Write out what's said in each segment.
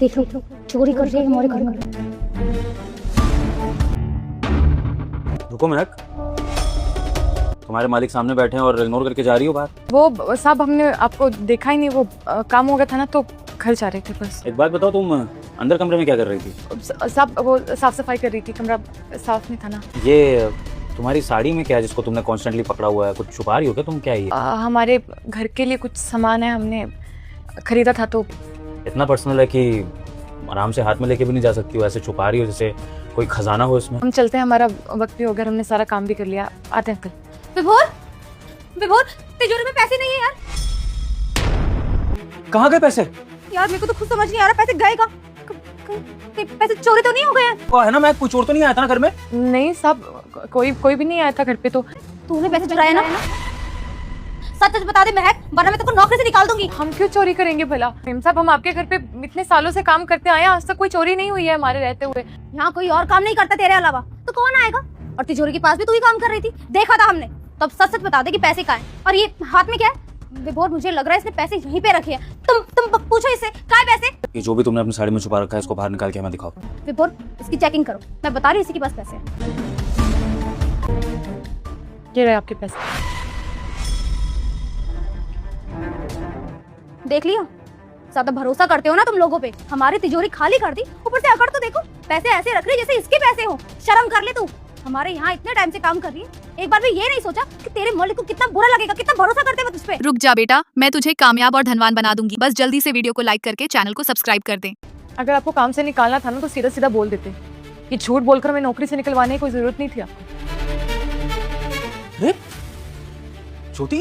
देख लो चोरी कर रही है हमारे घर में। रुको मिनट, तुम्हारे मालिक सामने बैठे हैं और इग्नोर करके जा रही हो बाहर। वो साहब हमने आपको देखा ही नहीं, वो काम हो गया था ना तो घर जा रहे थे बस। एक बात बताओ, तुम अंदर कमरे में क्या कर रही थी? साहब वो साफ सफाई कर रही थी, कमरा साफ नहीं था ना। ये तुम्हारी साड़ी में क्या है जिसको तुमने कॉन्स्टेंटली पकड़ा हुआ है? कुछ छुपा रही हो क्या तुम? क्या है ये? हमारे घर के लिए कुछ सामान है, हमने खरीदा था तो। इतना पर्सनल है कि आराम से हाथ में लेके भी नहीं जा सकती हो, ऐसे छुपा रही हो जैसे कोई खजाना हो इसमें। हम चलते हैं, हमारा वक्त भी हो गया, हमने सारा काम भी कर लिया, आते हैं कल। विभोर, विभोर तिजोरी में पैसे नहीं है यार। कहाँ गए पैसे? यार मेरे को तो खुद समझ नहीं आ रहा पैसे गए कहाँ? पैसे चोरी तो नहीं हो गए हैं? वो है ना, मैं कोई चोर तो नहीं आया था ना घर में? नहीं साहब, कोई भी नहीं आया था घर पे। तो तूने पैसे चुराए ना? सच सच बता दे महक, वरना मैं तेरे को नौकरी से निकाल दूंगी। हम क्यों चोरी करेंगे भला? मेम साहब, हम आपके घर पे इतने सालों से काम करते आए हैं, आज तक कोई चोरी नहीं हुई है हमारे रहते हुए। यहाँ कोई और काम नहीं करता तेरे अलावा, तो कौन आएगा? और तिजोरी के पास भी तू ही काम कर रही थी, देखा था हमने। तो अब सच सच बता दे कि पैसे कहाँ हैं? और ये हाथ में क्या है? विभोर, मुझे लग रहा है इसने पैसे यहीं पे रखे हैं। तुम पूछो इससे, कहाँ है पैसे? ये जो भी तुमने अपनी साड़ी में छुपा रखा है इसको बाहर निकाल के हमें दिखाओ। विभोर, इसकी चेकिंग करो, मैं बता रही हूँ इसी के पास पैसे हैं। ये रहे आपके पैसे। देख लिया, ज्यादा भरोसा करते हो ना तुम लोगों पे। हमारी तिजोरी खाली कर दी, ऊपर से अकड़ तो देखो, पैसे ऐसे रख रही जैसे इसके पैसे हो। शर्म कर ले तू, हमारे यहाँ इतने टाइम से काम कर रही है, एक बार भी ये नहीं सोचा कि तेरे मालिक को कितना बुरा लगेगा, कितना भरोसा करते हैं तुझ पे। रुक जा बेटा, मैं तुझे कामयाब और धनवान बना दूंगी। बस जल्दी से वीडियो को लाइक करके चैनल को सब्सक्राइब कर दें। अगर आपको काम से निकालना था ना तो सीधा सीधा बोल देते। ये झूठ बोलकर हमें नौकरी से निकलवाने की कोई जरूरत नहीं थी आपको। ज्योति,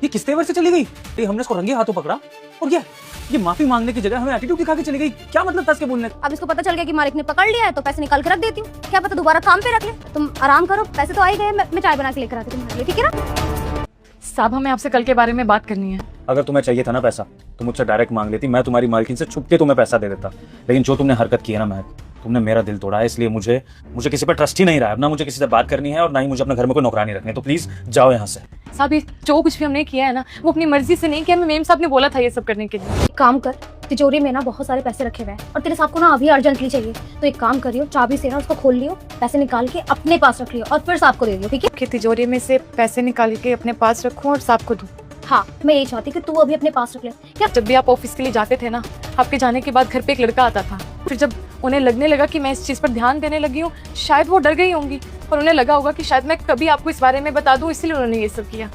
ये किस तेवर से चली गई? ये हमने इसको रंगे हाथों पकड़ा और क्या ये माफी मांगने की जगह हमें एटीट्यूड दिखा के चली गई। क्या मतलब था इसके बोलने का? अब इसको पता चल गया कि मालिक ने पकड़ लिया है तो पैसे निकाल के रख देती हूँ, क्या पता दोबारा काम पे रख ले। तुम आराम करो, पैसे तो आ ही गए, मैं चाय बना के लेकर आती हूँ तुम्हारे लिए, ठीक है ना? साहब, हमें आपसे कल के बारे में बात करनी है। अगर तुम्हें चाहिए था ना पैसा तो मुझसे डायरेक्ट मांग लेती, मैं तुम्हारी मालकिन से छुप के तुम्हें पैसा दे देता। लेकिन जो तुमने हरकत की है ना महक, तुमने मेरा दिल तोड़ा है, इसलिए मुझे किसी पर ट्रस्ट ही नहीं रहा है। ना मुझे किसी से बात करनी है और ना ही मुझे अपने घर में कोई नौकरानी रखनी है। तो प्लीज जाओ यहाँ से। साहब, ये जो कुछ भी हमने किया है ना वो अपनी मर्जी से नहीं किया, हमें मेम साहब ने बोला था ये सब करने के लिए। एक काम कर, तिजोरी में ना बहुत सारे पैसे रखे हुए हैं और तेरे साहब को ना अभी अर्जेंटली चाहिए, तो एक काम करियो, चाबी से ना उसको खोल लियो, पैसे निकाल के अपने पास रख लियो और फिर साहब को दे दियो, ठीक है? कि तिजोरी में से पैसे निकाल के अपने पास रखूं और साहब को दूं। हाँ, मैं यही चाहती कि तू अभी अपने पास रख ले। क्या जब भी आप ऑफिस के लिए जाते थे ना, आपके जाने के बाद घर पे एक लड़का आता था। फिर जब उन्हें लगने लगा कि मैं इस चीज पर ध्यान देने लगी हूँ, शायद वो डर गई होंगी और उन्हें लगा होगा कि शायद मैं कभी आपको इस बारे में बता दूं, इसलिए उन्होंने ये सब किया।